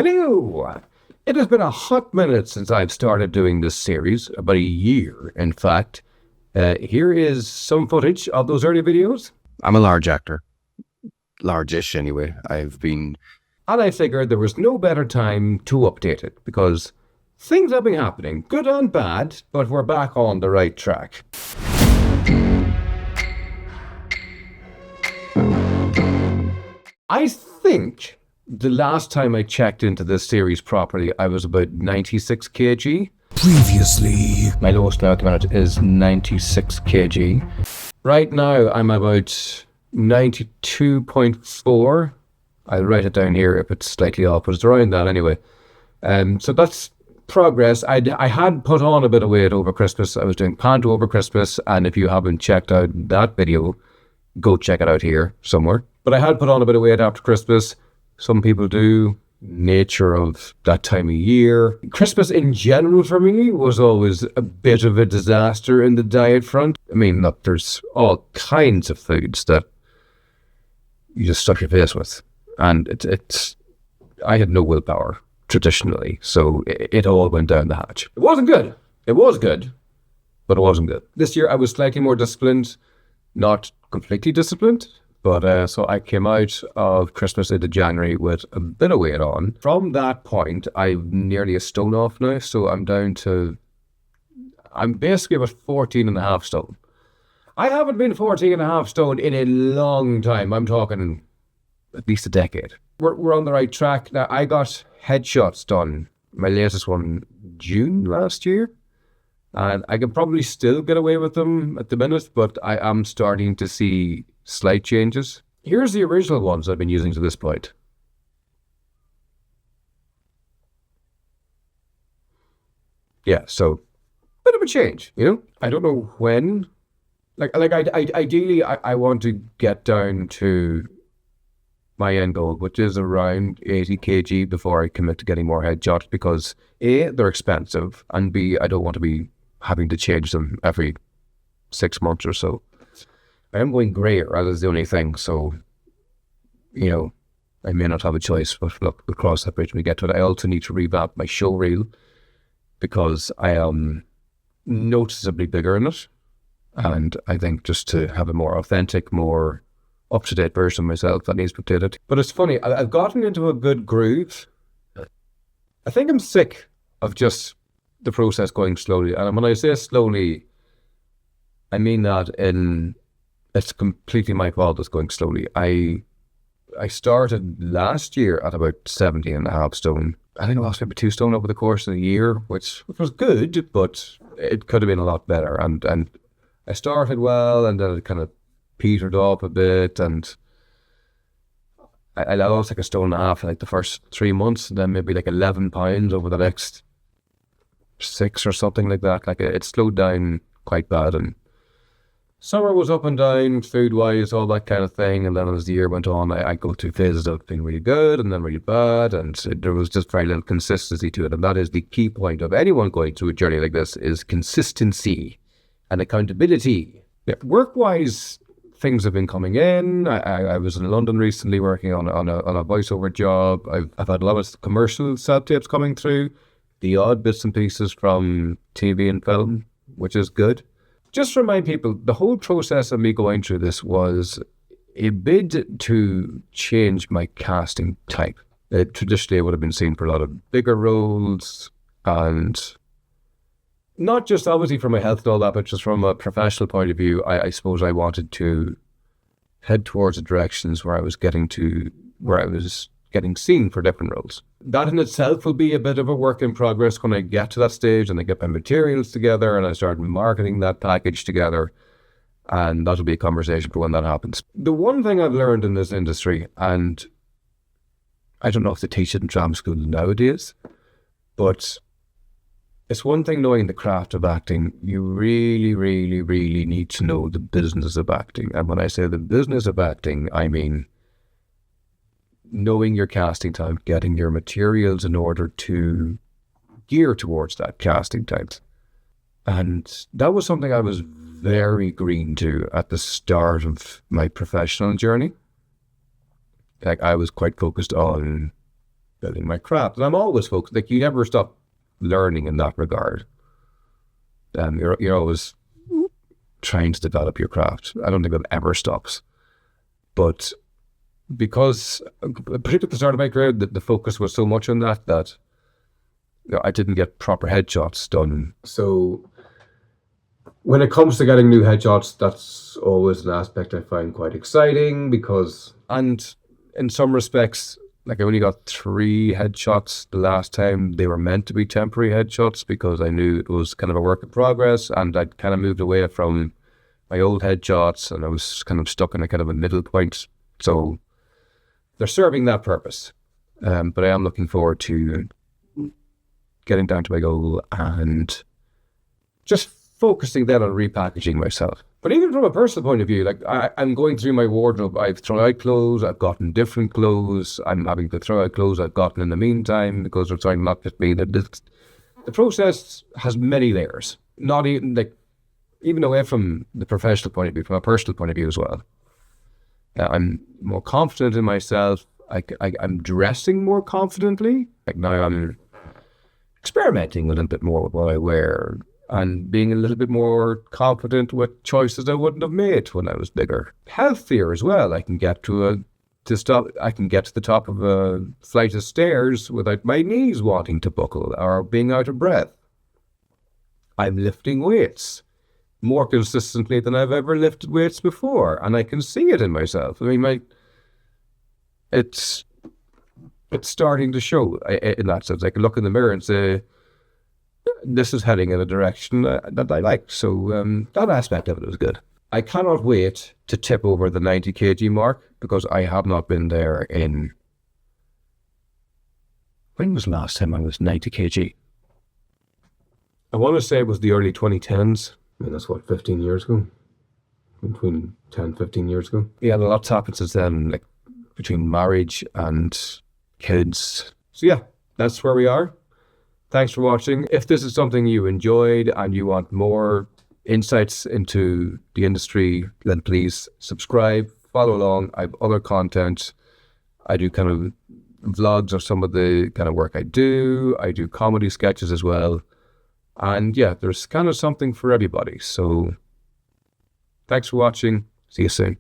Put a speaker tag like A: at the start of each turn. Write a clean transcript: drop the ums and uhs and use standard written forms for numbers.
A: Hello! It has been a hot minute since I've started doing this series, about a year, in fact. Here is some footage of those early videos.
B: I'm a large actor. Large-ish, anyway. And
A: I figured there was no better time to update it, because things have been happening, good and bad, but we're back on the right track. I think the last time I checked into this series properly, I was about 96 kg.
C: Previously.
A: My lowest now at the minute is 96 kg. Right now, I'm about 92.4. I'll write it down here if it's slightly off, but it's around that anyway. So that's progress. I had put on a bit of weight over Christmas. I was doing panto over Christmas, and if you haven't checked out that video, go check it out here somewhere. But I had put on a bit of weight after Christmas. Some people do. Nature of that time of year. Christmas in general for me was always a bit of a disaster in the diet front. I mean, look, there's all kinds of foods that you just stuff your face with. And I had no willpower traditionally, so it all went down the hatch. It wasn't good. It was good, but it wasn't good. This year I was slightly more disciplined, not completely disciplined, but so I came out of Christmas into January with a bit of weight on. From that point, I'm nearly a stone off now, so I'm basically about 14 and a half stone. I haven't been 14 and a half stone in a long time. I'm talking at least a decade. We're on the right track. Now, I got headshots done, my latest one, June last year. And I can probably still get away with them at the minute, but I am starting to see slight changes. Here's the original ones I've been using to this point. Yeah, so bit of a change, you know? I don't know when. Ideally, I want to get down to my end goal, which is around 80 kg before I commit to getting more headshots, because A, they're expensive, and B, I don't want to be having to change them every 6 months or so. I am going grayer, that is the only thing, so, you know, I may not have a choice, but look, we'll cross that bridge when we get to it. I also need to revamp my show reel, because I am noticeably bigger in it, and I think just to have a more authentic, more up-to-date version of myself, that needs to be updated. But it's funny, I've gotten into a good groove. I think I'm sick of just the process going slowly, and when I say slowly, I mean that it's completely my fault it's going slowly. I started last year at about 70 and a half stone. I think I lost maybe 2 stone over the course of the year, which was good, but it could have been a lot better. And I started well, and then it kind of petered off a bit, and I lost like a stone and a half in like the first 3 months, and then maybe like 11 pounds over the next 6 or something like that. Like it slowed down quite bad, and summer was up and down, food-wise, all that kind of thing. And then as the year went on, I go through phases of being really good and then really bad. And there was just very little consistency to it. And that is the key point of anyone going through a journey like this, is consistency and accountability. Yeah, work-wise, things have been coming in. I was in London recently working on a voiceover job. I've had a lot of commercial self-tapes coming through, the odd bits and pieces from TV and film, which is good. Just to remind people, the whole process of me going through this was a bid to change my casting type. Traditionally, I would have been seen for a lot of bigger roles, and not just obviously for my health and all that, but just from a professional point of view, I suppose I wanted to head towards the directions where I was getting seen for different roles. That in itself will be a bit of a work in progress when I get to that stage and I get my materials together and I start marketing that package together, and that'll be a conversation for when that happens. The one thing I've learned in this industry, and I don't know if they teach it in drama school nowadays, but it's one thing knowing the craft of acting. You really, really, really need to know the business of acting. And when I say the business of acting, I mean knowing your casting type, getting your materials in order to gear towards that casting type. And that was something I was very green to at the start of my professional journey. Like, I was quite focused on building my craft. And I'm always focused. Like, you never stop learning in that regard. You're always trying to develop your craft. I don't think that ever stops. But because, particularly at the start of my career, the focus was so much on that I didn't get proper headshots done. So when it comes to getting new headshots, that's always an aspect I find quite exciting because, and in some respects, like I only got 3 headshots the last time. They were meant to be temporary headshots because I knew it was kind of a work in progress, and I'd kind of moved away from my old headshots and I was kind of stuck in a kind of a middle point. So they're serving that purpose. But I am looking forward to getting down to my goal and just focusing then on repackaging myself. But even from a personal point of view, like I'm going through my wardrobe. I've thrown out clothes, I've gotten different clothes, I'm having to throw out clothes I've gotten in the meantime because they're trying not to be that the process has many layers. Not even like, even away from the professional point of view, from a personal point of view as well. I'm more confident in myself. I'm dressing more confidently. Like now I'm experimenting a little bit more with what I wear and being a little bit more confident with choices I wouldn't have made when I was bigger. Healthier as well. I can get to the top of a flight of stairs without my knees wanting to buckle or being out of breath. I'm lifting weights more consistently than I've ever lifted weights before, and I can see it in myself. I mean, it's starting to show in that sense. I can look in the mirror and say, this is heading in a direction that I like. So that aspect of it was good. I cannot wait to tip over the 90 kg mark because I have not been there in... When was the last time I was 90 kg? I want to say it was the early 2010s. I mean, that's what, 15 years ago? Between 10, 15 years ago? Yeah, a lot's happened since then, like between marriage and kids. So yeah, that's where we are. Thanks for watching. If this is something you enjoyed and you want more insights into the industry, then please subscribe, follow along. I have other content. I do kind of vlogs of some of the kind of work I do. I do comedy sketches as well. And yeah, there's kind of something for everybody. So thanks for watching. See you soon.